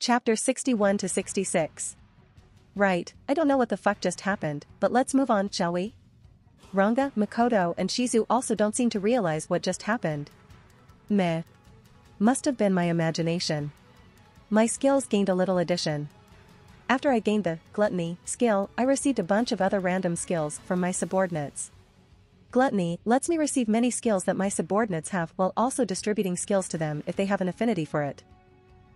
Chapter 61 to 66. Right, I don't know what the fuck just happened, but let's move on, shall we? Ranga, Makoto and Shizu also don't seem to realize what just happened. Meh. Must have been my imagination. My skills gained a little addition. After I gained the gluttony skill, I received a bunch of other random skills from my subordinates. Gluttony lets me receive many skills that my subordinates have while also distributing skills to them if they have an affinity for it.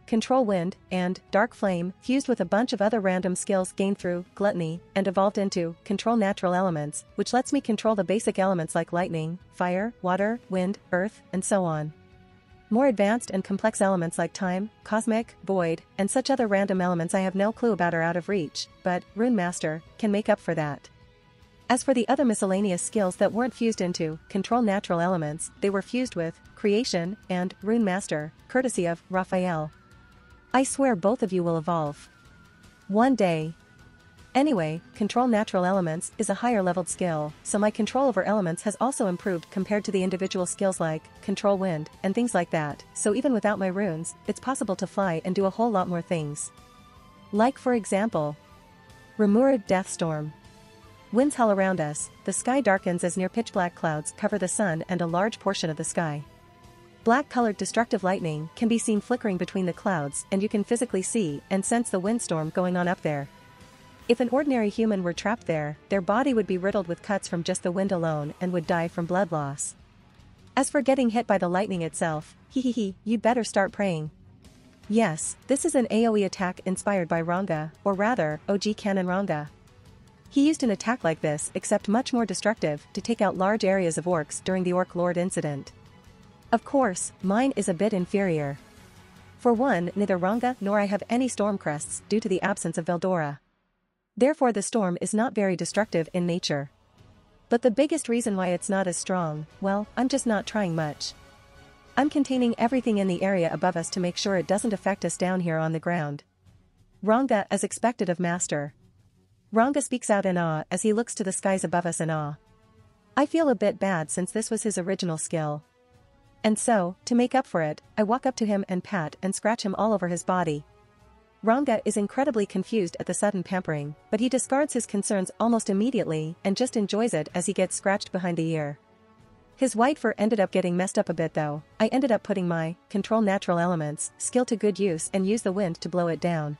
Control Wind and Dark Flame fused with a bunch of other random skills gained through gluttony and evolved into Control Natural Elements, which lets me control the basic elements like lightning, fire, water, wind, earth, and so on. More advanced and complex elements like time, cosmic, void, and such other random elements I have no clue about or out of reach, but Rune Master can make up for that. As for the other miscellaneous skills that weren't fused into Control Natural Elements, they were fused with Creation and Rune Master, courtesy of Raphael. I swear both of you will evolve. One day. Anyway, Control Natural Elements is a higher leveled skill, so my control over elements has also improved compared to the individual skills like Control Wind and things like that, so even without my runes, it's possible to fly and do a whole lot more things. Like for example, Rimuru Death Storm. Winds howl around us, the sky darkens as near pitch black clouds cover the sun and a large portion of the sky. Black-colored destructive lightning can be seen flickering between the clouds and you can physically see and sense the windstorm going on up there. If an ordinary human were trapped there, their body would be riddled with cuts from just the wind alone and would die from blood loss. As for getting hit by the lightning itself, you'd better start praying. Yes, this is an AoE attack inspired by Ranga, or rather, OG Canon Ranga. He used an attack like this except much more destructive to take out large areas of orcs during the Orc Lord incident. Of course, mine is a bit inferior. For one, neither Ranga nor I have any storm crests due to the absence of Veldora. Therefore the storm is not very destructive in nature. But the biggest reason why it's not as strong, well, I'm just not trying much. I'm containing everything in the area above us to make sure it doesn't affect us down here on the ground. Ranga, as expected of Master. Ranga speaks out in awe as he looks to the skies above us in awe. I feel a bit bad since this was his original skill. And so, to make up for it, I walk up to him and pat and scratch him all over his body. Ranga is incredibly confused at the sudden pampering, but he discards his concerns almost immediately and just enjoys it as he gets scratched behind the ear. His white fur ended up getting messed up a bit though. I ended up putting my Control Natural Elements skill to good use and use the wind to blow it down.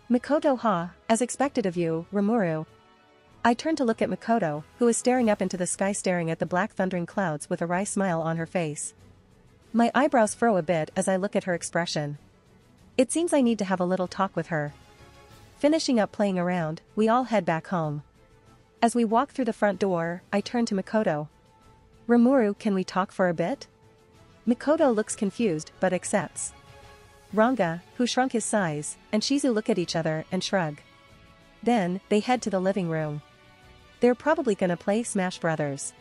Makoto as expected of you, Rimuru. I turn to look at Makoto, who is staring up into the sky staring at the black thundering clouds with a wry smile on her face. My eyebrows furrow a bit as I look at her expression. It seems I need to have a little talk with her. Finishing up playing around, we all head back home. As we walk through the front door, I turn to Makoto. Rimuru, can we talk for a bit? Makoto looks confused but accepts. Ranga, who shrunk his size, and Shizu look at each other and shrug. Then, they head to the living room. They're probably gonna play Smash Brothers.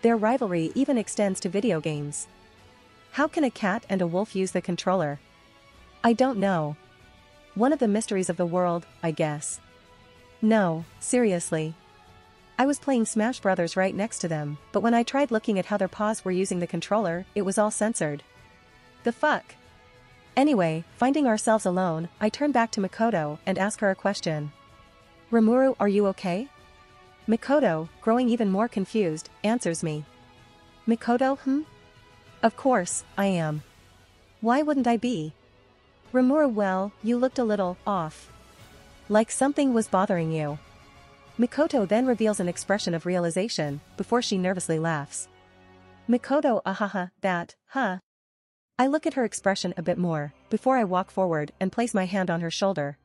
Their rivalry even extends to video games. How can a cat and a wolf use the controller? I don't know. One of the mysteries of the world, I guess. No, seriously. I was playing Smash Brothers right next to them, but when I tried looking at how their paws were using the controller, it was all censored. The fuck? Anyway, finding ourselves alone, I turn back to Makoto and ask her a question. Rimuru, are you okay? Makoto, growing even more confused, answers me. Makoto, Of course, I am. Why wouldn't I be? Rimuru, well, you looked a little off. Like something was bothering you. Makoto then reveals an expression of realization, before she nervously laughs. Makoto, that. I look at her expression a bit more, before I walk forward and place my hand on her shoulder.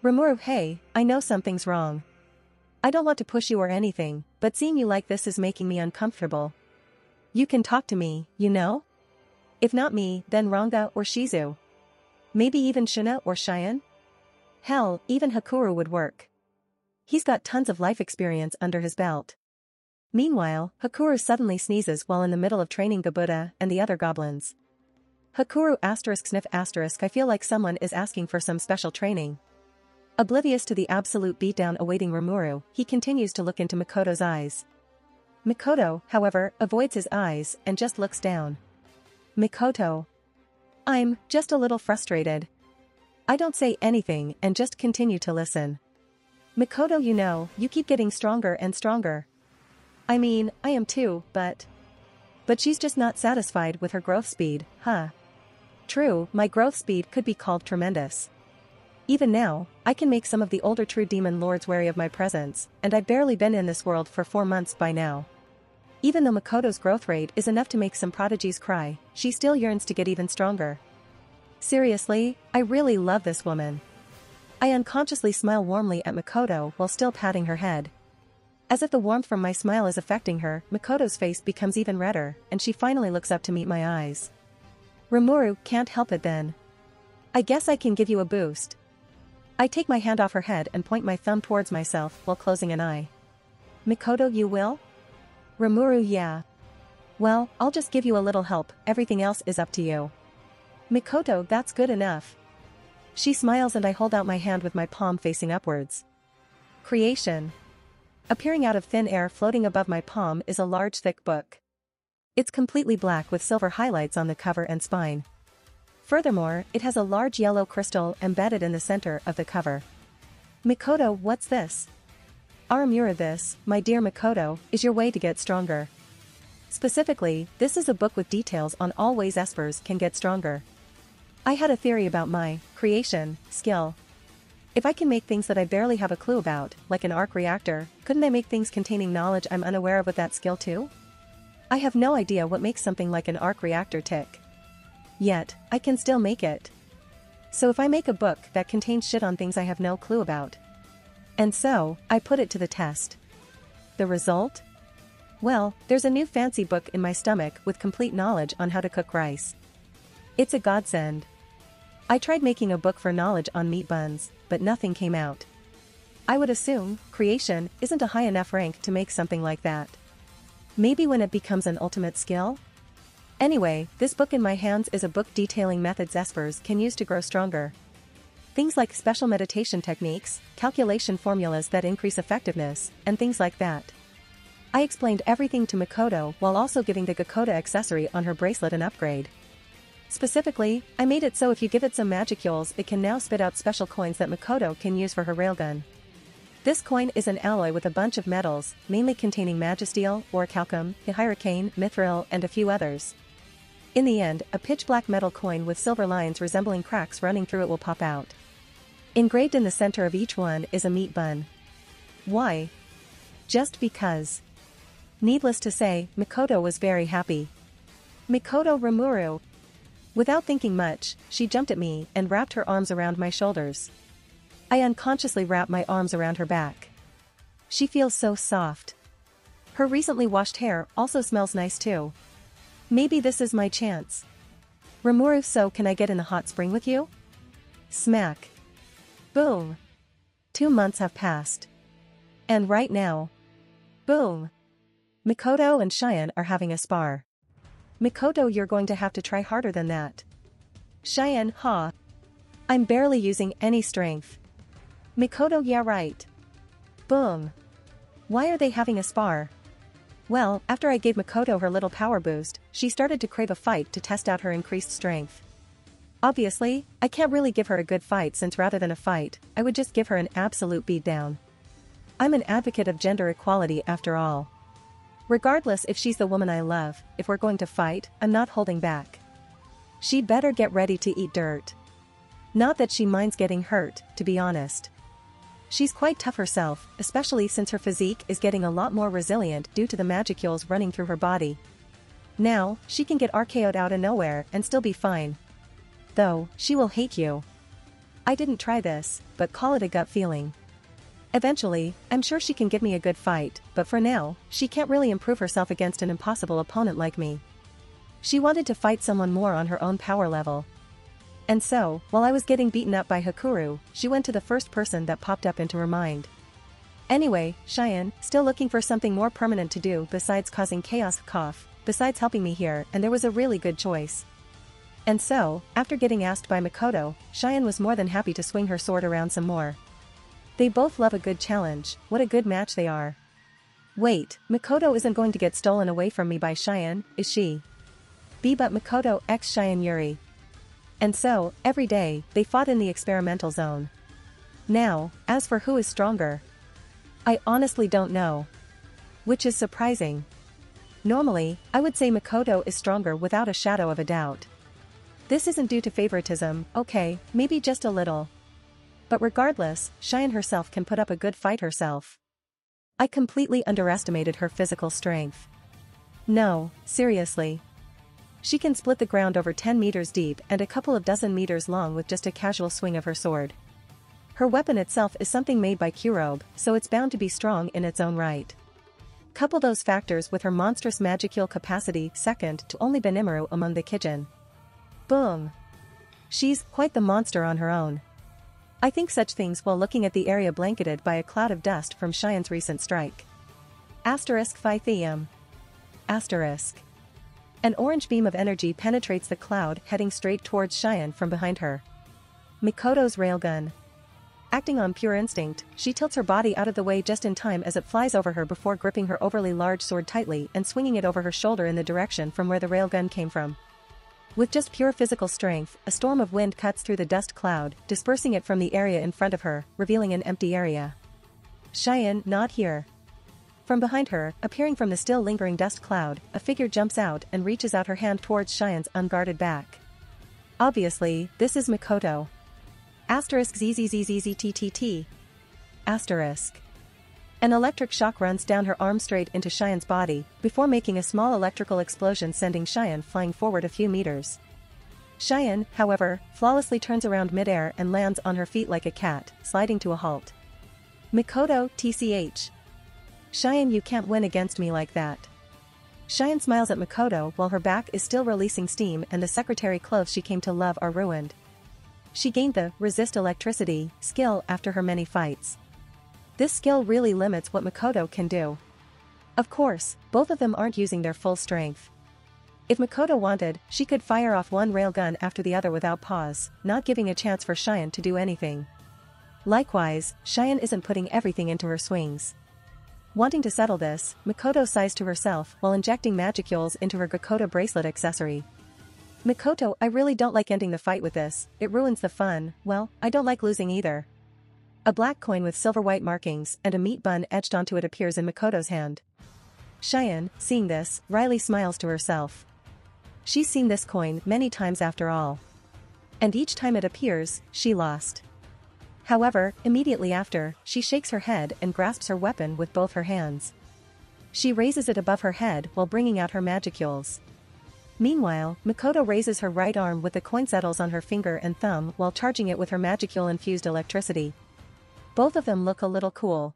Rimuru, hey, I know something's wrong. I don't want to push you or anything, but seeing you like this is making me uncomfortable. You can talk to me, you know? If not me, then Ranga or Shizu. Maybe even Shuna or Cheyenne? Hell, even Hakuru would work. He's got tons of life experience under his belt. Meanwhile, Hakuru suddenly sneezes while in the middle of training Gabuta and the other goblins. Hakuru *sniff*. I feel like someone is asking for some special training. Oblivious to the absolute beatdown awaiting Rimuru, he continues to look into Makoto's eyes. Makoto, however, avoids his eyes and just looks down. Makoto. I'm just a little frustrated. I don't say anything and just continue to listen. Makoto, you know, you keep getting stronger and stronger. I mean, I am too, but she's just not satisfied with her growth speed, huh? True, my growth speed could be called tremendous. Even now, I can make some of the older true demon lords wary of my presence, and I've barely been in this world for 4 months by now. Even though Makoto's growth rate is enough to make some prodigies cry, she still yearns to get even stronger. Seriously, I really love this woman. I unconsciously smile warmly at Makoto while still patting her head. As if the warmth from my smile is affecting her, Makoto's face becomes even redder, and she finally looks up to meet my eyes. Rimuru, can't help it then. I guess I can give you a boost. I take my hand off her head and point my thumb towards myself while closing an eye. Makoto, you will? Rimuru, yeah. Well, I'll just give you a little help, everything else is up to you. Makoto, that's good enough. She smiles and I hold out my hand with my palm facing upwards. Creation. Appearing out of thin air floating above my palm is a large thick book. It's completely black with silver highlights on the cover and spine. Furthermore, it has a large yellow crystal embedded in the center of the cover. Makoto, what's this? Aramura, this, my dear Makoto, is your way to get stronger. Specifically, this is a book with details on all ways espers can get stronger. I had a theory about my creation skill. If I can make things that I barely have a clue about, like an arc reactor, couldn't I make things containing knowledge I'm unaware of with that skill too? I have no idea what makes something like an arc reactor tick. Yet, I can still make it. So if I make a book that contains shit on things I have no clue about. And so, I put it to the test. The result? Well, there's a new fancy book in my stomach with complete knowledge on how to cook rice. It's a godsend. I tried making a book for knowledge on meat buns, but nothing came out. I would assume, creation isn't a high enough rank to make something like that. Maybe when it becomes an ultimate skill? Anyway, this book in my hands is a book detailing methods espers can use to grow stronger. Things like special meditation techniques, calculation formulas that increase effectiveness, and things like that. I explained everything to Makoto while also giving the Gakoda accessory on her bracelet an upgrade. Specifically, I made it so if you give it some magicules it can now spit out special coins that Makoto can use for her railgun. This coin is an alloy with a bunch of metals, mainly containing magisteel, orichalcum, hyricane, mithril, and a few others. In the end, a pitch-black metal coin with silver lines resembling cracks running through it will pop out. Engraved in the center of each one is a meat bun. Why? Just because. Needless to say, Makoto was very happy. Makoto Rimuru. Without thinking much, she jumped at me and wrapped her arms around my shoulders. I unconsciously wrap my arms around her back. She feels so soft. Her recently washed hair also smells nice too. Maybe this is my chance. Rimuru, so can I get in the hot spring with you? Smack. Boom. 2 months have passed. And right now. Boom. Makoto and Cheyenne are having a spar. Makoto, you're going to have to try harder than that. Cheyenne, ha. I'm barely using any strength. Makoto, yeah right. Boom. Why are they having a spar? Well, after I gave Makoto her little power boost, she started to crave a fight to test out her increased strength. Obviously, I can't really give her a good fight since rather than a fight, I would just give her an absolute beatdown. I'm an advocate of gender equality after all. Regardless if she's the woman I love, if we're going to fight, I'm not holding back. She'd better get ready to eat dirt. Not that she minds getting hurt, to be honest. She's quite tough herself, especially since her physique is getting a lot more resilient due to the magicules running through her body. Now, she can get RKO'd out of nowhere and still be fine. Though, she will hate you. I didn't try this, but call it a gut feeling. Eventually, I'm sure she can give me a good fight, but for now, she can't really improve herself against an impossible opponent like me. She wanted to fight someone more on her own power level. And so, while I was getting beaten up by Hakuru, she went to the first person that popped up into her mind. Anyway, Cheyenne, still looking for something more permanent to do besides causing chaos, cough, besides helping me here, and there was a really good choice. And so, after getting asked by Makoto, Cheyenne was more than happy to swing her sword around some more. They both love a good challenge, what a good match they are. Wait, Makoto isn't going to get stolen away from me by Cheyenne, is she? But Makoto x Cheyenne Yuri. And so, every day, they fought in the experimental zone. Now, as for who is stronger, I honestly don't know. Which is surprising. Normally, I would say Makoto is stronger without a shadow of a doubt. This isn't due to favoritism, okay, maybe just a little. But regardless, Cheyenne herself can put up a good fight herself. I completely underestimated her physical strength. No, seriously. She can split the ground over 10 meters deep and a couple of dozen meters long with just a casual swing of her sword. Her weapon itself is something made by Kurobe, so it's bound to be strong in its own right. Couple those factors with her monstrous magicule capacity, second to only Benimaru among the Kijin. Boom. She's quite the monster on her own. I think such things while looking at the area blanketed by a cloud of dust from Cheyenne's recent strike. Asterisk Phi Theum. Asterisk. An orange beam of energy penetrates the cloud heading straight towards Cheyenne from behind her. Mikoto's railgun. Acting on pure instinct, she tilts her body out of the way just in time as it flies over her before gripping her overly large sword tightly and swinging it over her shoulder in the direction from where the railgun came from. With just pure physical strength, a storm of wind cuts through the dust cloud, dispersing it from the area in front of her, revealing an empty area. Cheyenne, not here. From behind her, appearing from the still lingering dust cloud, a figure jumps out and reaches out her hand towards Cheyenne's unguarded back. Obviously, this is Mikoto. Asterisk ZZZZZTTT. Asterisk. An electric shock runs down her arm straight into Cheyenne's body, before making a small electrical explosion sending Cheyenne flying forward a few meters. Cheyenne, however, flawlessly turns around midair and lands on her feet like a cat, sliding to a halt. Mikoto, TCH. Cheyenne, you can't win against me like that. Cheyenne smiles at Mikoto while her back is still releasing steam and the secretary clothes she came to love are ruined. She gained the resist electricity skill after her many fights. This skill really limits what Mikoto can do. Of course, both of them aren't using their full strength. If Mikoto wanted, she could fire off one railgun after the other without pause, not giving a chance for Cheyenne to do anything. Likewise, Cheyenne isn't putting everything into her swings. Wanting to settle this, Mikoto sighs to herself while injecting magicules into her Gakoda bracelet accessory. Mikoto, I really don't like ending the fight with this, it ruins the fun. Well, I don't like losing either. A black coin with silver-white markings and a meat bun etched onto it appears in Mikoto's hand. Cheyenne, seeing this, wryly smiles to herself. She's seen this coin many times after all. And each time it appears, she lost. However, immediately after, she shakes her head and grasps her weapon with both her hands. She raises it above her head while bringing out her magicules. Meanwhile, Mikoto raises her right arm with the coin settles on her finger and thumb while charging it with her magicule-infused electricity. Both of them look a little cool.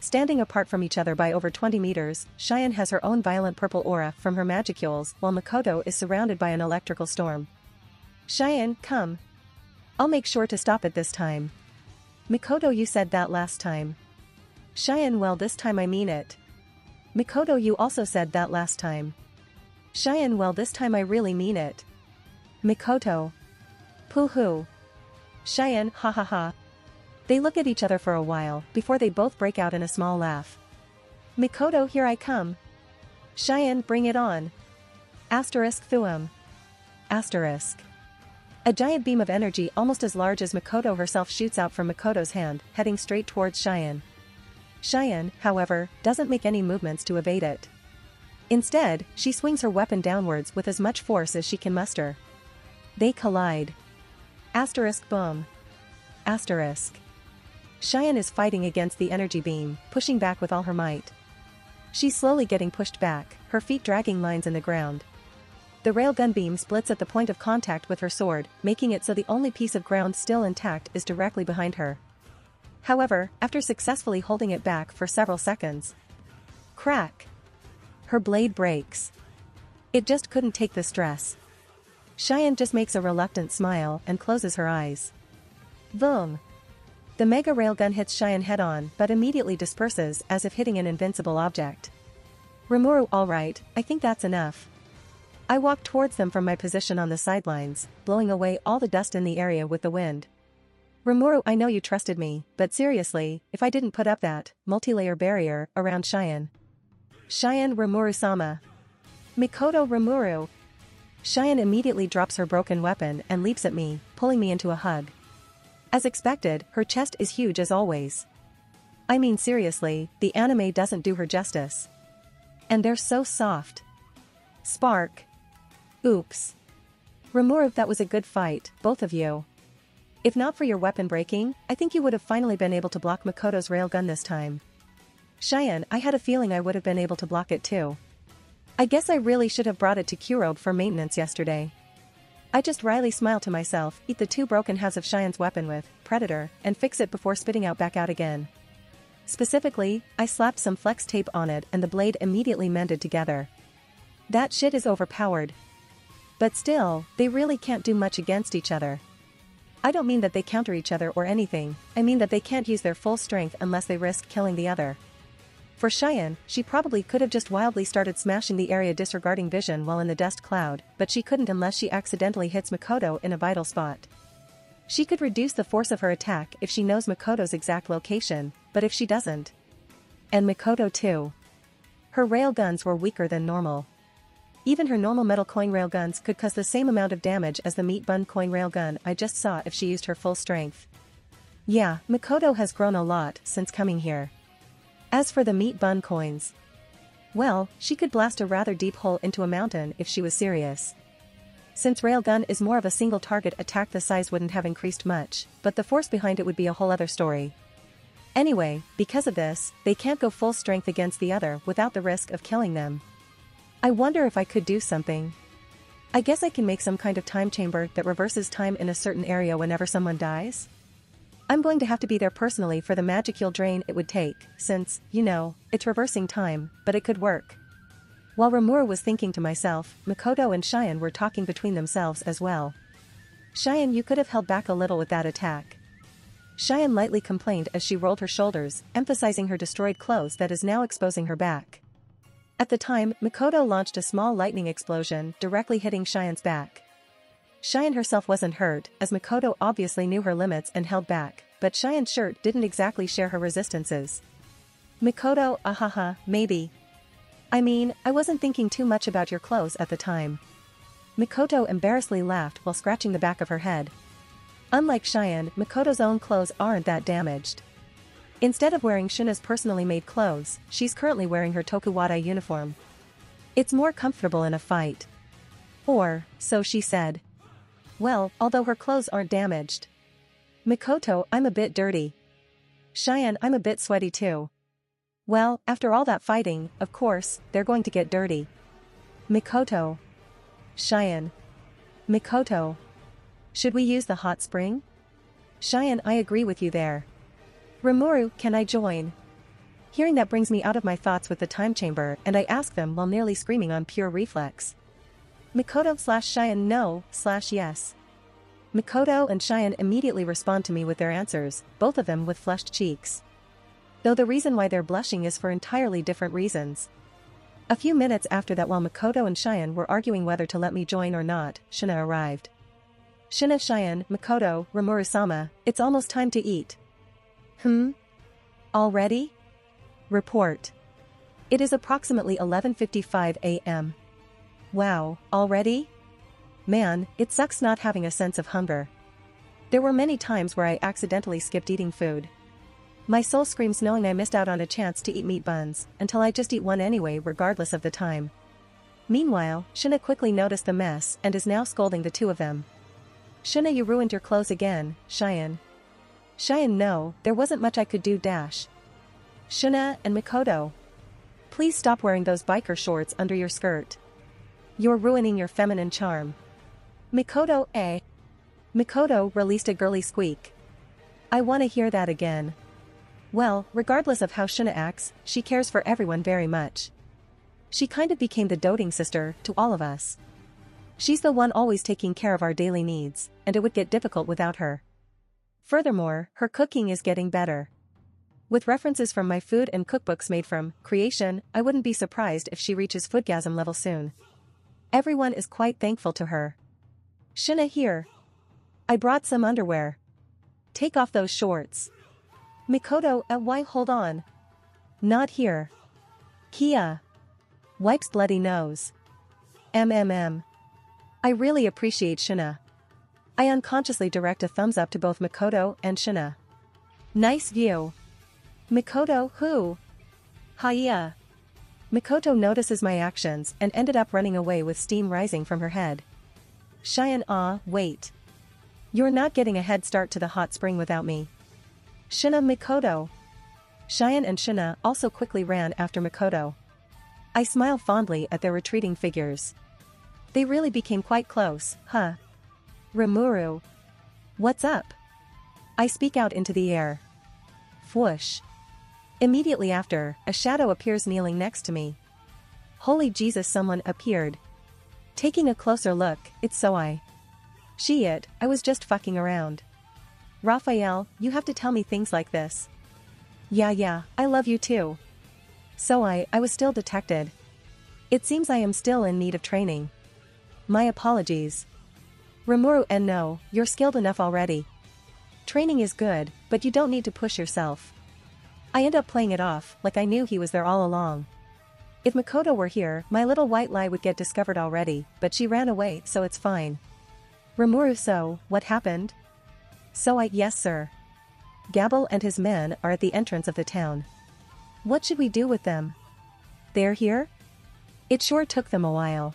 Standing apart from each other by over 20 meters, Cheyenne has her own violent purple aura from her magicules while Mikoto is surrounded by an electrical storm. Cheyenne, come. I'll make sure to stop it this time. Mikoto, you said that last time. Cheyenne, well, this time I mean it. Mikoto, you also said that last time. Cheyenne, well, this time I really mean it. Mikoto. Pooh-hoo. Cheyenne, ha ha ha. They look at each other for a while before they both break out in a small laugh. Mikoto, here I come. Cheyenne, bring it on. Asterisk Thuum. Asterisk. A giant beam of energy almost as large as Mikoto herself shoots out from Mikoto's hand, heading straight towards Cheyenne. Cheyenne, however, doesn't make any movements to evade it. Instead, she swings her weapon downwards with as much force as she can muster. They collide. Asterisk boom. Asterisk. Cheyenne is fighting against the energy beam, pushing back with all her might. She's slowly getting pushed back, her feet dragging lines in the ground. The railgun beam splits at the point of contact with her sword, making it so the only piece of ground still intact is directly behind her. However, after successfully holding it back for several seconds, crack! Her blade breaks. It just couldn't take the stress. Cheyenne just makes a reluctant smile and closes her eyes. Boom! The mega railgun hits Cheyenne head-on but immediately disperses as if hitting an invincible object. Rimuru, alright, I think that's enough. I walk towards them from my position on the sidelines, blowing away all the dust in the area with the wind. Rimuru, I know you trusted me, but seriously, if I didn't put up that multi-layer barrier around Cheyenne. Cheyenne, Rimuru-sama. Mikoto, Rimuru. Cheyenne immediately drops her broken weapon and leaps at me, pulling me into a hug. As expected, her chest is huge as always. I mean seriously, the anime doesn't do her justice. And they're so soft. Spark. Oops. Rimuru, that was a good fight, both of you. If not for your weapon breaking, I think you would have finally been able to block Makoto's railgun this time. Cheyenne, I had a feeling I would have been able to block it too. I guess I really should have brought it to Kurobe for maintenance yesterday. I just wryly smiled to myself, eat the 2 broken halves of Cheyenne's weapon with Predator, and fix it before spitting out back out again. Specifically, I slapped some flex tape on it and the blade immediately mended together. That shit is overpowered. But still, they really can't do much against each other. I don't mean that they counter each other or anything, I mean that they can't use their full strength unless they risk killing the other. For Cheyenne, she probably could have just wildly started smashing the area disregarding vision while in the dust cloud, but she couldn't unless she accidentally hits Makoto in a vital spot. She could reduce the force of her attack if she knows Makoto's exact location, but if she doesn't. And Makoto too. Her railguns were weaker than normal. Even her normal metal coin railguns could cause the same amount of damage as the meat bun coin railgun I just saw if she used her full strength. Yeah, Makoto has grown a lot since coming here. As for the meat bun coins, well, she could blast a rather deep hole into a mountain if she was serious. Since railgun is more of a single target attack, the size wouldn't have increased much, but the force behind it would be a whole other story. Anyway, because of this, they can't go full strength against the other without the risk of killing them. I wonder if I could do something. I guess I can make some kind of time chamber that reverses time in a certain area whenever someone dies? I'm going to have to be there personally for the magicule drain it would take, since, you know, it's reversing time, but it could work. While Rimuru was thinking to myself, Makoto and Cheyenne were talking between themselves as well. Cheyenne, you could have held back a little with that attack. Cheyenne lightly complained as she rolled her shoulders, emphasizing her destroyed clothes that is now exposing her back. At the time, Makoto launched a small lightning explosion directly hitting Cheyenne's back. Cheyenne herself wasn't hurt, as Makoto obviously knew her limits and held back, but Cheyenne's shirt didn't exactly share her resistances. Makoto, ahaha, maybe. I mean, I wasn't thinking too much about your clothes at the time. Makoto embarrassedly laughed while scratching the back of her head. Unlike Cheyenne, Makoto's own clothes aren't that damaged. Instead of wearing Shuna's personally made clothes, she's currently wearing her Tokuwada uniform. It's more comfortable in a fight. Or, so she said. Well, although her clothes aren't damaged. Makoto, I'm a bit dirty. Cheyenne, I'm a bit sweaty too. Well, after all that fighting, of course, they're going to get dirty. Makoto. Cheyenne. Makoto. Should we use the hot spring? Cheyenne, I agree with you there. Rimuru, can I join? Hearing that brings me out of my thoughts with the time chamber, and I ask them while nearly screaming on pure reflex. Makoto/Cheyenne no/yes. Makoto and Cheyenne immediately respond to me with their answers, both of them with flushed cheeks. Though the reason why they're blushing is for entirely different reasons. A few minutes after that, while Makoto and Cheyenne were arguing whether to let me join or not, Shuna arrived. Shuna, Cheyenne, Makoto, Rimuru-sama, it's almost time to eat. Already? Report. It is approximately 11:55 a.m. Wow, already? Man, it sucks not having a sense of hunger. There were many times where I accidentally skipped eating food. My soul screams knowing I missed out on a chance to eat meat buns, until I just eat one anyway regardless of the time. Meanwhile, Shuna quickly noticed the mess and is now scolding the two of them. Shuna, you ruined your clothes again, Cheyenne. Cheyenne, no, there wasn't much I could do dash. Shuna and Makoto. Please stop wearing those biker shorts under your skirt. You're ruining your feminine charm. Makoto, eh? Makoto released a girly squeak. I want to hear that again. Well, regardless of how Shuna acts, she cares for everyone very much. She kind of became the doting sister to all of us. She's the one always taking care of our daily needs, and it would get difficult without her. Furthermore, her cooking is getting better. With references from my food and cookbooks made from creation, I wouldn't be surprised if she reaches foodgasm level soon. Everyone is quite thankful to her. Shuna, here. I brought some underwear. Take off those shorts. Makoto, why hold on? Not here. Kia. Wipes bloody nose. I really appreciate Shina. I unconsciously direct a thumbs up to both Makoto and Shina. Nice view. Makoto, who? Hiya. Makoto notices my actions and ended up running away with steam rising from her head. Cheyenne, wait. You're not getting a head start to the hot spring without me. Shina, Makoto. Cheyenne and Shina also quickly ran after Makoto. I smile fondly at their retreating figures. They really became quite close, huh? Rimuru. What's up? I speak out into the air. Whoosh. Immediately after, a shadow appears kneeling next to me. Holy Jesus, someone appeared. Taking a closer look, it's Soai. Shit, I was just fucking around. Raphael, you have to tell me things like this. Yeah, I love you too. Soai, I was still detected. It seems I am still in need of training. My apologies. Rimuru, and no, you're skilled enough already. Training is good, but you don't need to push yourself. I end up playing it off like I knew he was there all along. If Makoto were here, my little white lie would get discovered already, but she ran away, so it's fine. Rimuru, so, what happened? Soai, yes sir. Gabble and his men are at the entrance of the town. What should we do with them? They're here? It sure took them a while.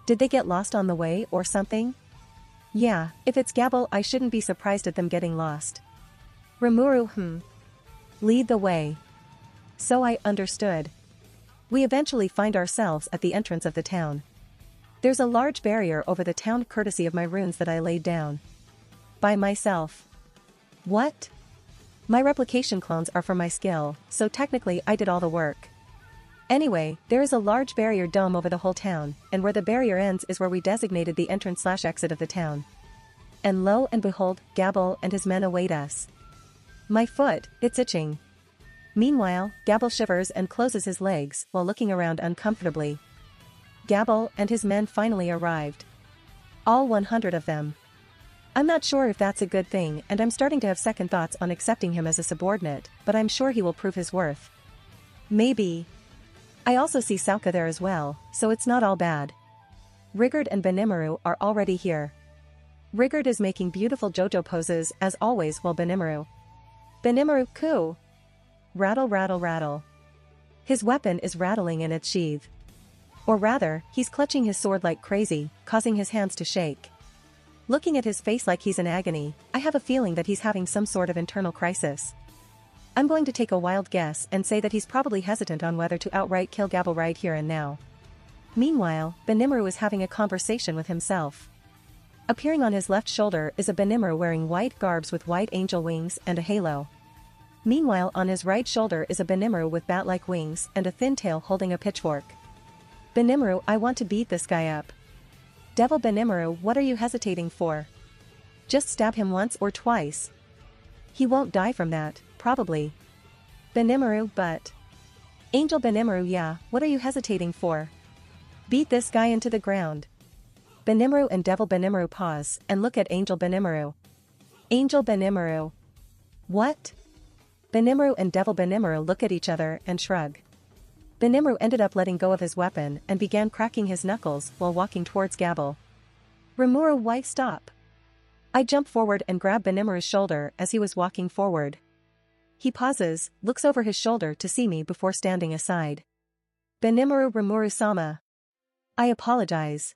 Did they get lost on the way or something? Yeah, if it's Gabble, I shouldn't be surprised at them getting lost. Rimuru, Lead the way. So I understood. We eventually find ourselves at the entrance of the town. There's a large barrier over the town courtesy of my runes that I laid down. By myself. What? My replication clones are for my skill, so technically I did all the work. Anyway, there is a large barrier dome over the whole town, and where the barrier ends is where we designated the entrance/exit of the town. And lo and behold, Gabble and his men await us. My foot, it's itching. Meanwhile, Gabble shivers and closes his legs while looking around uncomfortably. Gabble and his men finally arrived. All 100 of them. I'm not sure if that's a good thing, and I'm starting to have second thoughts on accepting him as a subordinate, but I'm sure he will prove his worth. Maybe. I also see Sauka there as well, so it's not all bad. Rigard and Benimaru are already here. Rigard is making beautiful JoJo poses as always while Benimaru, coo. Rattle rattle rattle. His weapon is rattling in its sheath. Or rather, he's clutching his sword like crazy, causing his hands to shake. Looking at his face like he's in agony, I have a feeling that he's having some sort of internal crisis. I'm going to take a wild guess and say that he's probably hesitant on whether to outright kill Gabble right here and now. Meanwhile, Benimaru is having a conversation with himself. Appearing on his left shoulder is a Benimaru wearing white garbs with white angel wings and a halo. Meanwhile, on his right shoulder is a Benimaru with bat-like wings and a thin tail holding a pitchfork. Benimaru, I want to beat this guy up. Devil Benimaru, what are you hesitating for? Just stab him once or twice. He won't die from that, probably. Benimaru, but... Angel Benimaru, yeah, what are you hesitating for? Beat this guy into the ground. Benimaru and Devil Benimaru pause and look at Angel Benimaru. Angel Benimaru. What? Benimaru and Devil Benimaru look at each other and shrug. Benimaru ended up letting go of his weapon and began cracking his knuckles while walking towards Gabble. Rimuru, why stop? I jump forward and grab Benimaru's shoulder as he was walking forward. He pauses, looks over his shoulder to see me before standing aside. Benimaru, Rimuru-sama. I apologize.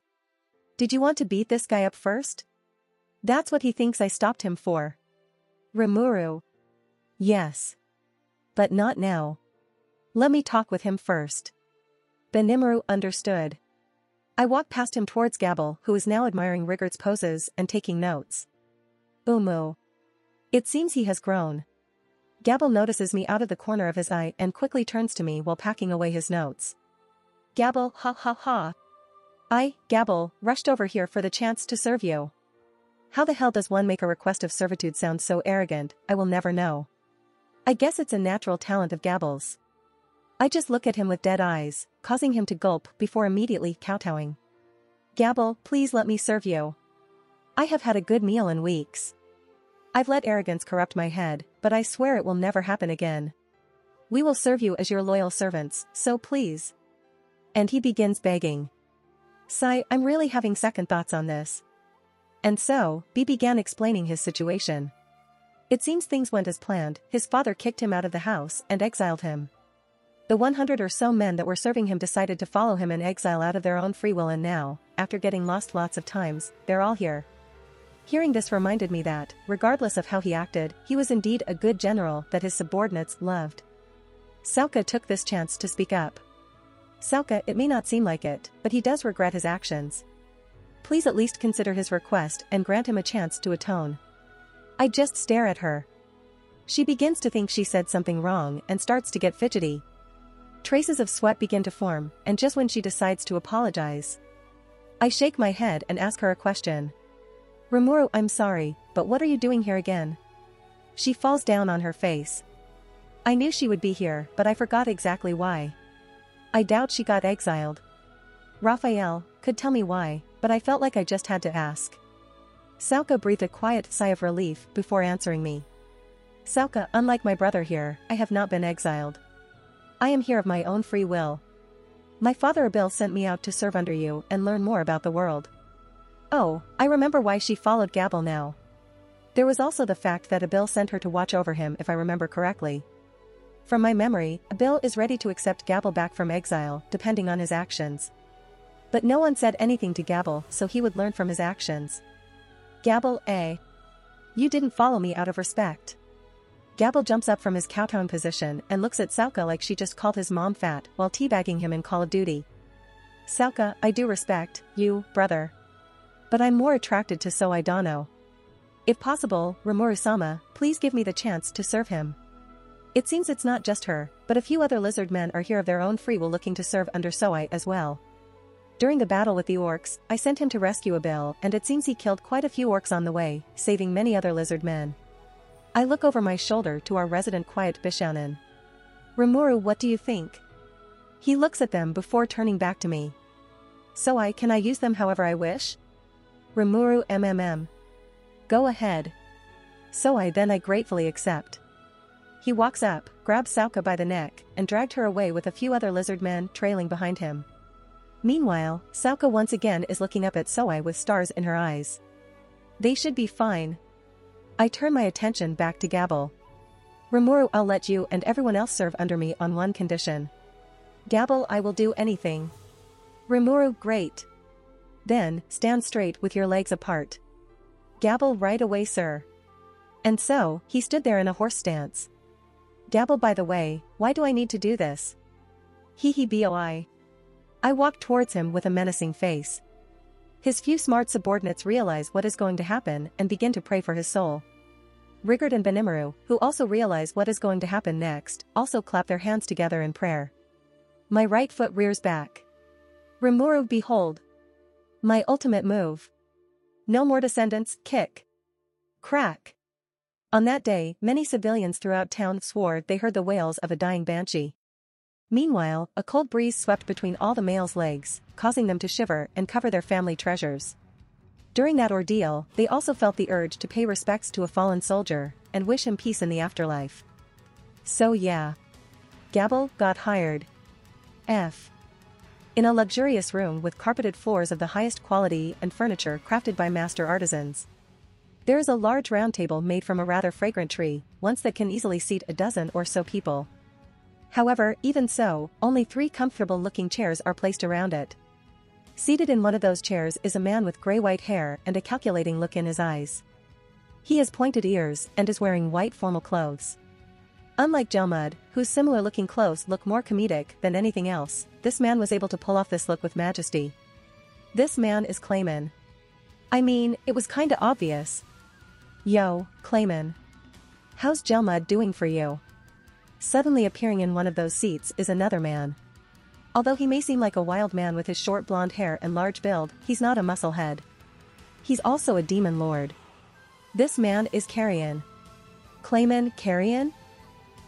Did you want to beat this guy up first? That's what he thinks I stopped him for. Rimuru. Yes. But not now. Let me talk with him first. Benimaru understood. I walked past him towards Gabble, who is now admiring Rigard's poses and taking notes. Umu. It seems he has grown. Gabble notices me out of the corner of his eye and quickly turns to me while packing away his notes. Gabble, ha ha ha. I, Gabble, rushed over here for the chance to serve you. How the hell does one make a request of servitude sound so arrogant, I will never know. I guess it's a natural talent of Gabble's. I just look at him with dead eyes, causing him to gulp before immediately kowtowing. Gabble, please let me serve you. I have had a good meal in weeks. I've let arrogance corrupt my head, but I swear it will never happen again. We will serve you as your loyal servants, so please. And he begins begging. Sigh, I'm really having second thoughts on this. And so, B began explaining his situation. It seems things went as planned, his father kicked him out of the house and exiled him. The 100 or so men that were serving him decided to follow him in exile out of their own free will, and now, after getting lost lots of times, they're all here. Hearing this reminded me that, regardless of how he acted, he was indeed a good general that his subordinates loved. Sauka took this chance to speak up. Sauka, it may not seem like it, but he does regret his actions. Please at least consider his request and grant him a chance to atone. I just stare at her. She begins to think she said something wrong and starts to get fidgety. Traces of sweat begin to form, and just when she decides to apologize, I shake my head and ask her a question. Rimuru, I'm sorry, but what are you doing here again? She falls down on her face. I knew she would be here, but I forgot exactly why. I doubt she got exiled. Raphael could tell me why, but I felt like I just had to ask. Sauka breathed a quiet sigh of relief before answering me. Sauka, unlike my brother here, I have not been exiled. I am here of my own free will. My father Abil sent me out to serve under you and learn more about the world. Oh, I remember why she followed Gabel now. There was also the fact that Abil sent her to watch over him, if I remember correctly. From my memory, Abil is ready to accept Gabel back from exile, depending on his actions. But no one said anything to Gabel, so he would learn from his actions. Gabel, you didn't follow me out of respect. Gabel jumps up from his kowtowing position and looks at Sauka like she just called his mom fat while teabagging him in Call of Duty. Sauka, I do respect you, brother. But I'm more attracted to Soidano. If possible, Rimuru-sama, please give me the chance to serve him. It seems it's not just her, but a few other lizard men are here of their own free will looking to serve under Soai as well. During the battle with the orcs, I sent him to rescue Abil, and it seems he killed quite a few orcs on the way, saving many other lizard men. I look over my shoulder to our resident quiet Bishonen. Rimuru, what do you think? He looks at them before turning back to me. Soai, can I use them however I wish? Rimuru, Go ahead. Soai, then I gratefully accept. He walks up, grabs Sauka by the neck, and dragged her away with a few other lizard men trailing behind him. Meanwhile, Sauka once again is looking up at Soai with stars in her eyes. They should be fine. I turn my attention back to Gabel. Rimuru, I'll let you and everyone else serve under me on one condition. Gabel, I will do anything. Rimuru, great. Then, stand straight with your legs apart. Gabel, right away, sir. And so, he stood there in a horse stance. Gabel, by the way, why do I need to do this? Hee boi. I walk towards him with a menacing face. His few smart subordinates realize what is going to happen and begin to pray for his soul. Rigard and Benimaru, who also realize what is going to happen next, also clap their hands together in prayer. My right foot rears back. Rimuru, behold. My ultimate move. No more descendants, kick. Crack. On that day, many civilians throughout town swore they heard the wails of a dying banshee. Meanwhile, a cold breeze swept between all the males' legs, causing them to shiver and cover their family treasures. During that ordeal, they also felt the urge to pay respects to a fallen soldier and wish him peace in the afterlife. So yeah. Gabel got hired. In a luxurious room with carpeted floors of the highest quality and furniture crafted by master artisans. There is a large round table made from a rather fragrant tree, once that can easily seat a dozen or so people. However, even so, only 3 comfortable-looking chairs are placed around it. Seated in one of those chairs is a man with gray-white hair and a calculating look in his eyes. He has pointed ears and is wearing white formal clothes. Unlike Gelmud, whose similar-looking clothes look more comedic than anything else, this man was able to pull off this look with majesty. This man is Clayman. I mean, it was kinda obvious. Yo, Clayman. How's Gelmud doing for you? Suddenly appearing in one of those seats is another man. Although he may seem like a wild man with his short blonde hair and large build, he's not a musclehead. He's also a demon lord. This man is Carrion. Clayman, Carrion?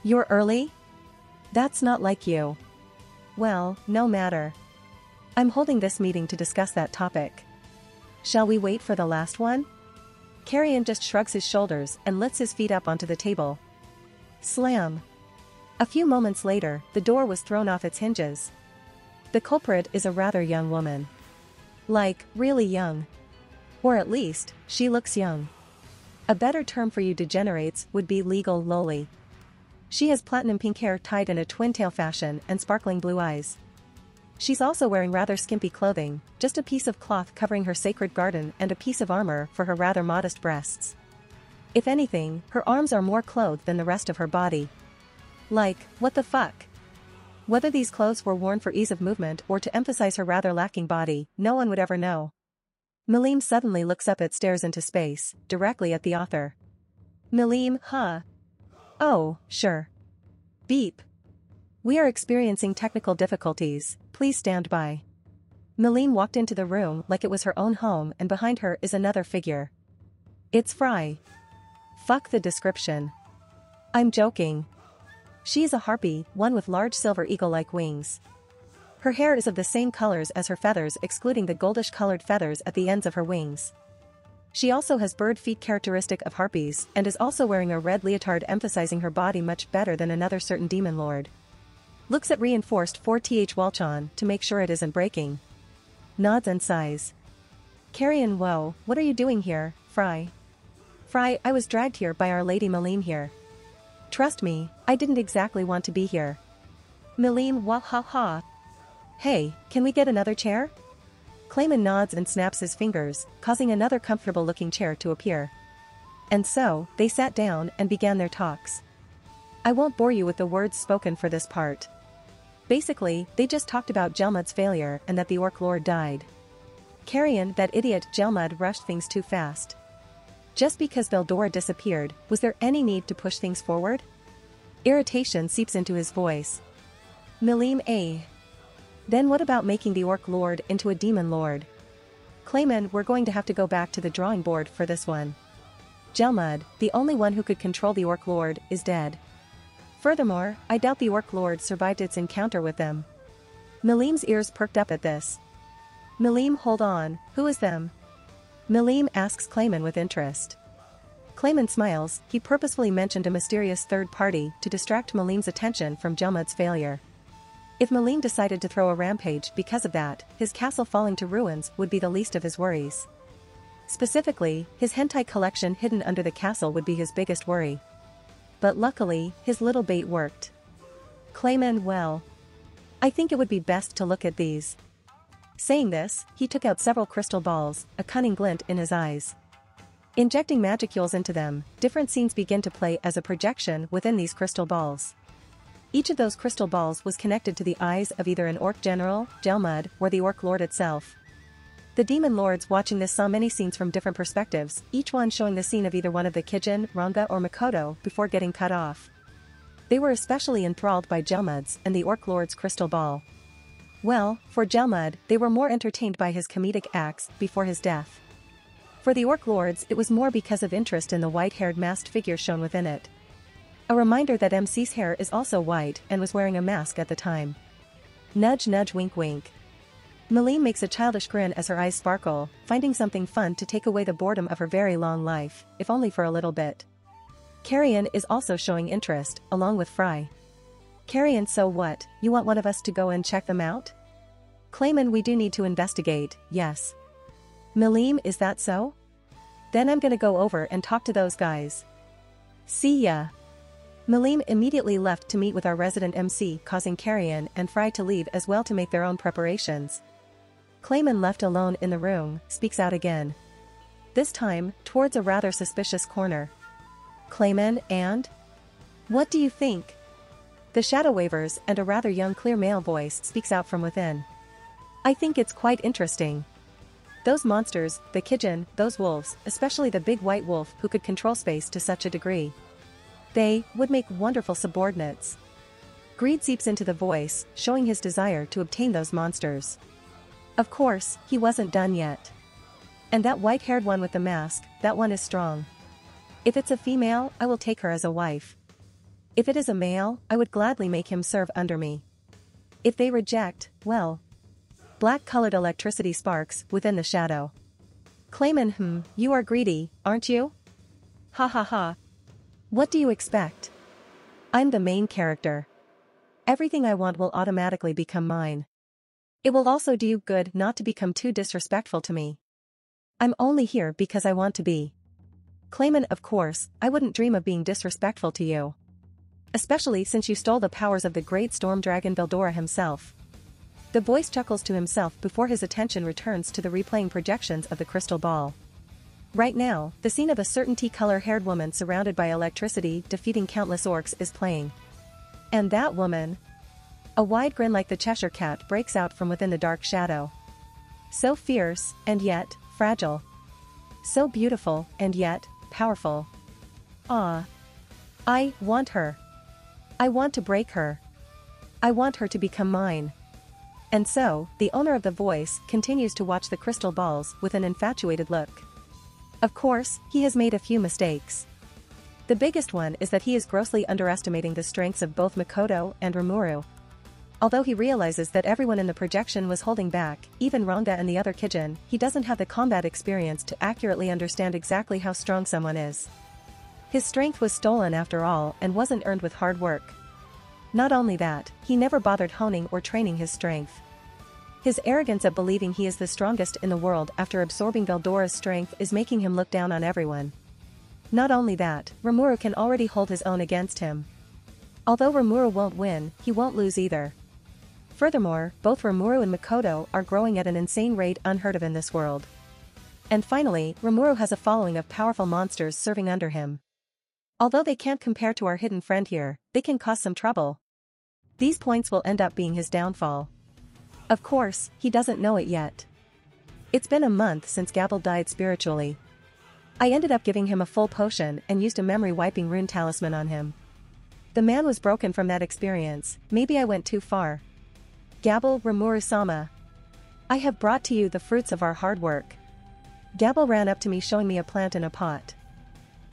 You're early? That's not like you. Well, no matter. I'm holding this meeting to discuss that topic. Shall we wait for the last one? Carrion just shrugs his shoulders and lifts his feet up onto the table. Slam. A few moments later, the door was thrown off its hinges. The culprit is a rather young woman. Like, really young. Or at least, she looks young. A better term for you degenerates would be legal loli. She has platinum pink hair tied in a twin-tail fashion and sparkling blue eyes. She's also wearing rather skimpy clothing, just a piece of cloth covering her sacred garden and a piece of armor for her rather modest breasts. If anything, her arms are more clothed than the rest of her body. Like, what the fuck? Whether these clothes were worn for ease of movement or to emphasize her rather lacking body, no one would ever know. Maleem suddenly looks up and stares into space, directly at the author. Maleem, huh? Oh, sure. Beep. We are experiencing technical difficulties, please stand by. Maleem walked into the room like it was her own home and behind her is another figure. It's Fry. Fuck the description. I'm joking. She is a harpy, one with large silver eagle-like wings. Her hair is of the same colors as her feathers excluding the goldish-colored feathers at the ends of her wings. She also has bird feet characteristic of harpies and is also wearing a red leotard emphasizing her body much better than another certain demon lord. Looks at reinforced 4th Walchon to make sure it isn't breaking. Nods and sighs. Carrion, whoa, what are you doing here, Fry? Fry, I was dragged here by Our Lady Maleem here. Trust me, I didn't exactly want to be here. Maleem, wah ha ha. Hey, can we get another chair? Clayman nods and snaps his fingers, causing another comfortable-looking chair to appear. And so, they sat down and began their talks. I won't bore you with the words spoken for this part. Basically, they just talked about Jelmud's failure and that the Orc Lord died. Carrion, that idiot Jelmud rushed things too fast. Just because Veldora disappeared, was there any need to push things forward? Irritation seeps into his voice. Maleem, eh? Then what about making the Orc Lord into a Demon Lord? Clayman, we're going to have to go back to the drawing board for this one. Jelmud, the only one who could control the Orc Lord, is dead. Furthermore, I doubt the Orc Lord survived its encounter with them. Maleem's ears perked up at this. Maleem, hold on, who is them? Maleem asks Clayman with interest. Clayman smiles, he purposefully mentioned a mysterious third party to distract Maleem's attention from Jelmud's failure. If Maleem decided to throw a rampage because of that, his castle falling to ruins would be the least of his worries. Specifically, his hentai collection hidden under the castle would be his biggest worry. But luckily, his little bait worked. Clayman, well, I think it would be best to look at these. Saying this, he took out several crystal balls, a cunning glint in his eyes. Injecting magicules into them, different scenes begin to play as a projection within these crystal balls. Each of those crystal balls was connected to the eyes of either an Orc General, Jelmud, or the Orc Lord itself. The Demon Lords watching this saw many scenes from different perspectives, each one showing the scene of either one of the Kijin, Ranga or Makoto before getting cut off. They were especially enthralled by Jelmud's and the Orc Lord's crystal ball. Well, for Jelmud, they were more entertained by his comedic acts before his death. For the Orc Lords, it was more because of interest in the white-haired masked figure shown within it. A reminder that MC's hair is also white and was wearing a mask at the time. Nudge nudge wink wink. Maleem makes a childish grin as her eyes sparkle, finding something fun to take away the boredom of her very long life, if only for a little bit. Carrion is also showing interest, along with Fry. Carrion, so what, you want one of us to go and check them out? Clayman, we do need to investigate, yes. Maleem, is that so? Then I'm gonna go over and talk to those guys. See ya. Maleem immediately left to meet with our resident MC, causing Carrion and Fry to leave as well to make their own preparations. Clayman, left alone in the room, speaks out again. This time, towards a rather suspicious corner. Clayman, and? What do you think? The shadow wavers and a rather young clear male voice speaks out from within. I think it's quite interesting. Those monsters, the Kijin, those wolves, especially the big white wolf who could control space to such a degree. They would make wonderful subordinates. Greed seeps into the voice, showing his desire to obtain those monsters. Of course, he wasn't done yet. And that white-haired one with the mask, that one is strong. If it's a female, I will take her as a wife. If it is a male, I would gladly make him serve under me. If they reject, well. Black-colored electricity sparks within the shadow. Clayman, you are greedy, aren't you? Ha ha ha. What do you expect? I'm the main character. Everything I want will automatically become mine. It will also do you good not to become too disrespectful to me. I'm only here because I want to be. Clayman, of course, I wouldn't dream of being disrespectful to you. Especially since you stole the powers of the great storm dragon Veldora himself. The voice chuckles to himself before his attention returns to the replaying projections of the crystal ball. Right now, the scene of a certain tea-color-haired woman surrounded by electricity defeating countless orcs is playing. And that woman? A wide grin like the Cheshire Cat breaks out from within the dark shadow. So fierce, and yet, fragile. So beautiful, and yet, powerful. Ah. I want her. I want to break her. I want her to become mine. And so, the owner of the voice continues to watch the crystal balls with an infatuated look. Of course, he has made a few mistakes. The biggest one is that he is grossly underestimating the strengths of both Makoto and Rimuru. Although he realizes that everyone in the projection was holding back, even Ranga and the other Kijin, he doesn't have the combat experience to accurately understand exactly how strong someone is. His strength was stolen after all and wasn't earned with hard work. Not only that, he never bothered honing or training his strength. His arrogance at believing he is the strongest in the world after absorbing Veldora's strength is making him look down on everyone. Not only that, Rimuru can already hold his own against him. Although Rimuru won't win, he won't lose either. Furthermore, both Rimuru and Makoto are growing at an insane rate unheard of in this world. And finally, Rimuru has a following of powerful monsters serving under him. Although they can't compare to our hidden friend here, they can cause some trouble. These points will end up being his downfall. Of course, he doesn't know it yet. It's been a month since Gabble died spiritually. I ended up giving him a full potion and used a memory-wiping rune talisman on him. The man was broken from that experience. Maybe I went too far. Gabble, Rimuru-sama. I have brought to you the fruits of our hard work. Gabble ran up to me showing me a plant in a pot.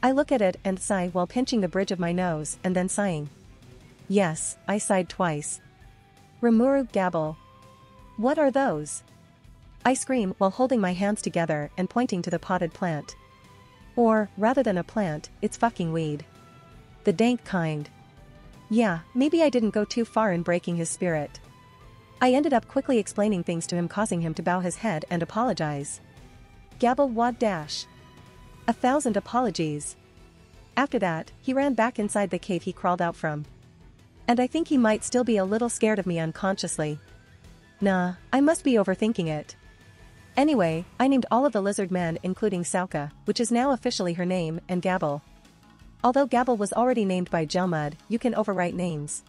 I look at it and sigh while pinching the bridge of my nose and then sighing. Yes, I sighed twice. Rimuru, Gabble. What are those? I scream while holding my hands together and pointing to the potted plant. Or, rather than a plant, it's fucking weed. The dank kind. Yeah, maybe I didn't go too far in breaking his spirit. I ended up quickly explaining things to him, causing him to bow his head and apologize. Gabble wad dash. 1,000 apologies. After that, he ran back inside the cave he crawled out from. And I think he might still be a little scared of me unconsciously. Nah, I must be overthinking it. Anyway, I named all of the lizard men including Sauka, which is now officially her name, and Gabble. Although Gabble was already named by Gelmud, you can overwrite names.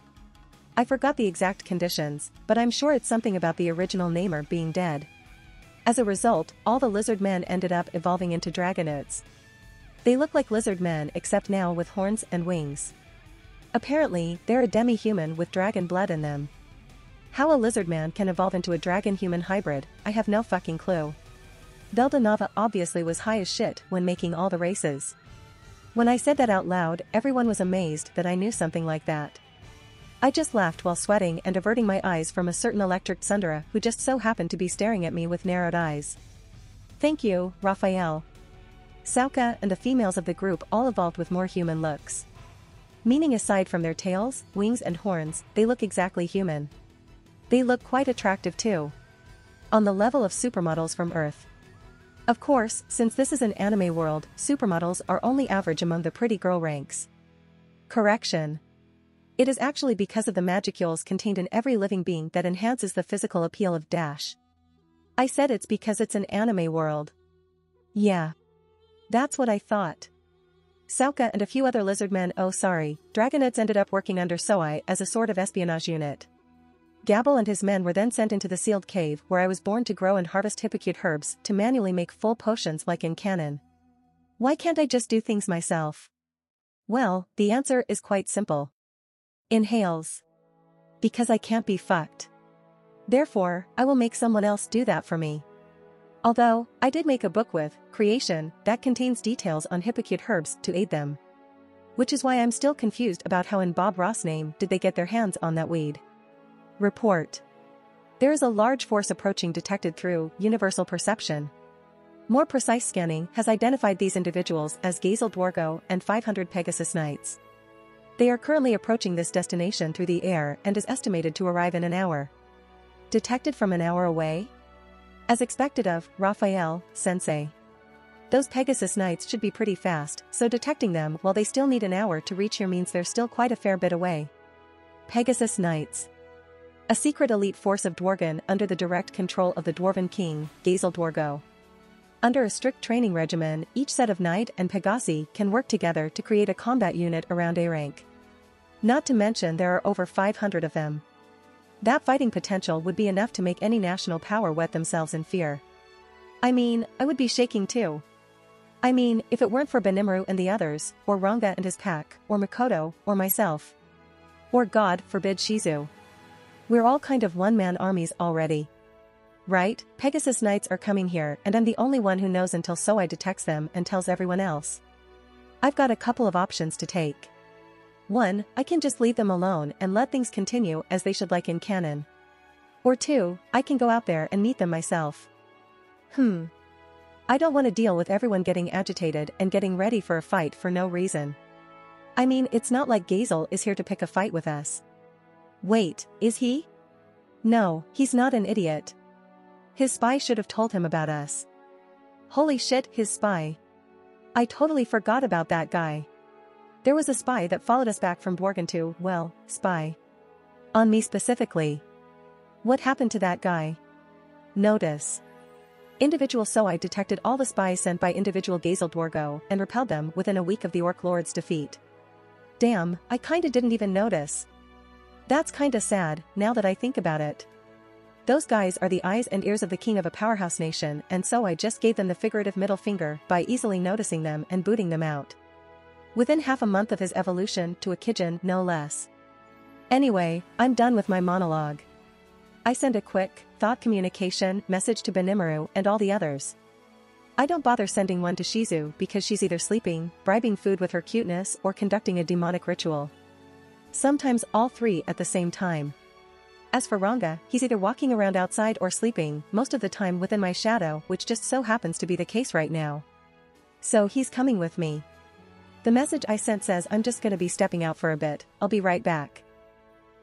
I forgot the exact conditions, but I'm sure it's something about the original namer being dead. As a result, all the lizard men ended up evolving into dragonauts. They look like lizard men except now with horns and wings. Apparently, they're a demi-human with dragon blood in them. How a lizard man can evolve into a dragon-human hybrid, I have no fucking clue. Veldanava obviously was high as shit when making all the races. When I said that out loud, everyone was amazed that I knew something like that. I just laughed while sweating and averting my eyes from a certain electric tsundere who just so happened to be staring at me with narrowed eyes. Thank you, Raphael. Sauka and the females of the group all evolved with more human looks. Meaning aside from their tails, wings and horns, they look exactly human. They look quite attractive too. On the level of supermodels from Earth. Of course, since this is an anime world, supermodels are only average among the pretty girl ranks. Correction. It is actually because of the magicules contained in every living being that enhances the physical appeal of Dash. I said it's because it's an anime world. Yeah. That's what I thought. Sauka and a few other lizard men, dragonauts ended up working under Soai as a sort of espionage unit. Gabble and his men were then sent into the sealed cave where I was born to grow and harvest hypocute herbs to manually make full potions like in canon. Why can't I just do things myself? Well, the answer is quite simple. Inhales. Because I can't be fucked. Therefore, I will make someone else do that for me. Although, I did make a book with creation that contains details on hypocute herbs to aid them. Which is why I'm still confused about how in Bob Ross' name did they get their hands on that weed. Report. There is a large force approaching detected through universal perception. More precise scanning has identified these individuals as Gazel Dwargo and 500 Pegasus Knights. They are currently approaching this destination through the air and is estimated to arrive in an hour. Detected from an hour away? As expected of, Raphael, sensei. Those Pegasus Knights should be pretty fast, so detecting them while they still need an hour to reach here means they're still quite a fair bit away. Pegasus Knights. A secret elite force of Dworgen under the direct control of the Dwarven king, Gazel Dwargo. Under a strict training regimen, each set of Knight and Pegasi can work together to create a combat unit around A rank. Not to mention there are over 500 of them. That fighting potential would be enough to make any national power wet themselves in fear. I mean, I would be shaking too. I mean, if it weren't for Benimaru and the others, or Ranga and his pack, or Makoto, or myself. Or God forbid Shizu. We're all kind of one-man armies already. Right, Pegasus Knights are coming here and I'm the only one who knows until Soai detects them and tells everyone else. I've got a couple of options to take. 1, I can just leave them alone and let things continue as they should like in canon. Or 2, I can go out there and meet them myself. I don't want to deal with everyone getting agitated and getting ready for a fight for no reason. I mean, it's not like Gazel is here to pick a fight with us. Wait, is he? No, he's not an idiot. His spy should have told him about us. Holy shit, his spy. I totally forgot about that guy. There was a spy that followed us back from Dworgen to, well, spy. On me specifically. What happened to that guy? Notice. Individual Soai detected all the spies sent by individual Gazel Dwargo and repelled them within a week of the Orc Lord's defeat. Damn, I kinda didn't even notice. That's kinda sad, now that I think about it. Those guys are the eyes and ears of the king of a powerhouse nation, and so I just gave them the figurative middle finger by easily noticing them and booting them out. Within half a month of his evolution to a Kijin, no less. Anyway, I'm done with my monologue. I send a quick, thought communication message to Benimaru and all the others. I don't bother sending one to Shizu because she's either sleeping, bribing food with her cuteness, or conducting a demonic ritual. Sometimes all three at the same time. As for Ranga, he's either walking around outside or sleeping, most of the time within my shadow, which just so happens to be the case right now. So he's coming with me. The message I sent says I'm just gonna be stepping out for a bit, I'll be right back.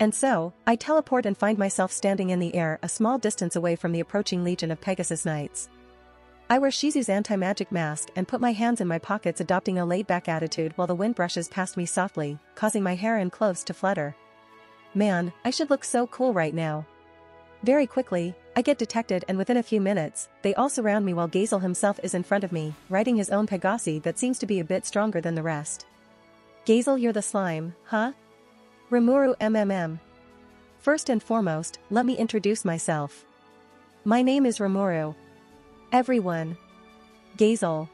And so, I teleport and find myself standing in the air a small distance away from the approaching legion of Pegasus Knights. I wear Shizu's anti-magic mask and put my hands in my pockets, adopting a laid-back attitude while the wind brushes past me softly, causing my hair and clothes to flutter. Man, I should look so cool right now. Very quickly, I get detected and within a few minutes, they all surround me while Gazel himself is in front of me, riding his own Pegasi that seems to be a bit stronger than the rest. Gazel, you're the slime, huh? Rimuru MMM. First and foremost, let me introduce myself. My name is Rimuru. Everyone. Gazel.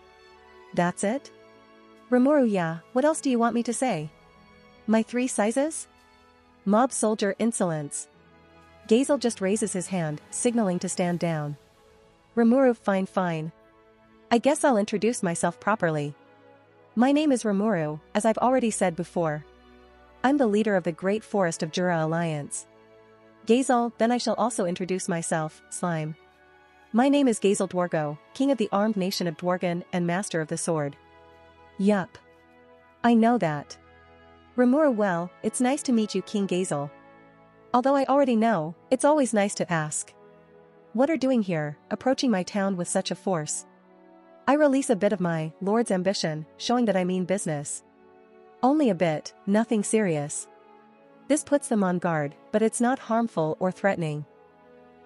That's it? Rimuru, yeah, what else do you want me to say? My 3 sizes? Mob soldier insolence. Gazel just raises his hand, signaling to stand down. Rimuru, fine. I guess I'll introduce myself properly. My name is Rimuru, as I've already said before. I'm the leader of the Great Forest of Jura Alliance. Gazel, then I shall also introduce myself, slime. My name is Gazel Dwargo, king of the armed nation of Dworgen and master of the sword. Yup. I know that. Rimuru, well, it's nice to meet you, King Gazel. Although I already know, it's always nice to ask. What are doing here, approaching my town with such a force? I release a bit of my lord's ambition, showing that I mean business. Only a bit, nothing serious. This puts them on guard, but it's not harmful or threatening.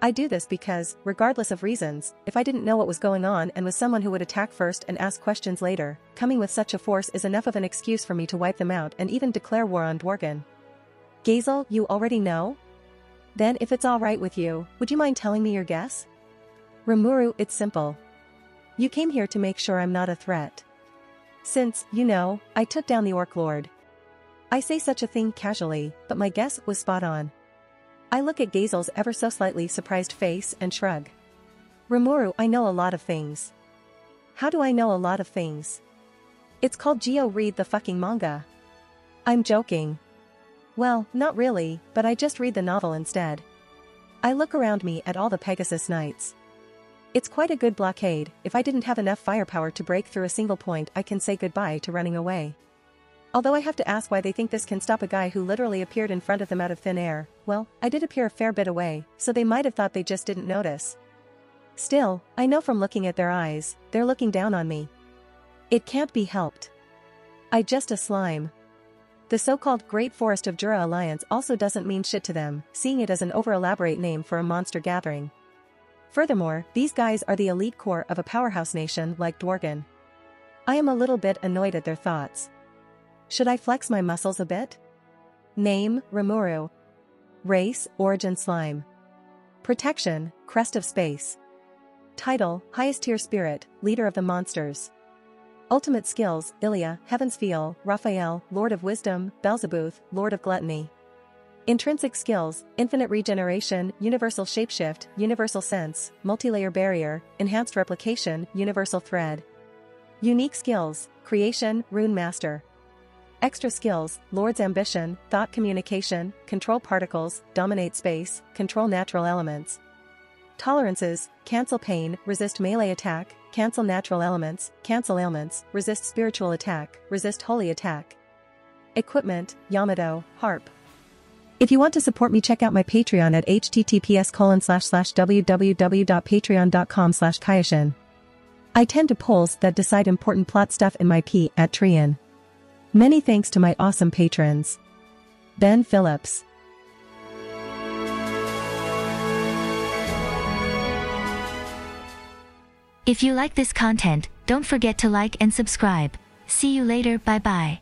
I do this because, regardless of reasons, if I didn't know what was going on and was someone who would attack first and ask questions later, coming with such a force is enough of an excuse for me to wipe them out and even declare war on Dworgen. Gazel, you already know? Then if it's alright with you, would you mind telling me your guess? Rimuru, it's simple. You came here to make sure I'm not a threat. Since, you know, I took down the Orc Lord. I say such a thing casually, but my guess was spot on. I look at Gazel's ever so slightly surprised face and shrug. Rimuru, I know a lot of things. How do I know a lot of things? It's called read the fucking manga. I'm joking. Well, not really, but I just read the novel instead. I look around me at all the Pegasus Knights. It's quite a good blockade. If I didn't have enough firepower to break through a single point, I can say goodbye to running away. Although I have to ask why they think this can stop a guy who literally appeared in front of them out of thin air. Well, I did appear a fair bit away, so they might have thought they just didn't notice. Still, I know from looking at their eyes, they're looking down on me. It can't be helped. I just a slime. The so-called Great Forest of Jura Alliance also doesn't mean shit to them, seeing it as an over-elaborate name for a monster gathering. Furthermore, these guys are the elite core of a powerhouse nation like Dworgen. I am a little bit annoyed at their thoughts. Should I flex my muscles a bit? Name, Rimuru. Race, Origin Slime. Protection, Crest of Space. Title, Highest Tier Spirit, Leader of the Monsters. Ultimate Skills, Ilya, Heaven's Feel, Raphael, Lord of Wisdom, Beelzebub, Lord of Gluttony. Intrinsic Skills, Infinite Regeneration, Universal Shapeshift, Universal Sense, Multilayer Barrier, Enhanced Replication, Universal Thread. Unique Skills, Creation, Rune Master. Extra Skills, Lord's Ambition, Thought Communication, Control Particles, Dominate Space, Control Natural Elements. Tolerances, Cancel Pain, Resist Melee Attack, Cancel Natural Elements, Cancel Ailments, Resist Spiritual Attack, Resist Holy Attack. Equipment, Yamato, Harp. If you want to support me, check out my Patreon at https://www.patreon.com/Kayashin. I tend to polls that decide important plot stuff in my P at Trian. Many thanks to my awesome patrons. Ben Phillips. If you like this content, don't forget to like and subscribe. See you later, bye bye.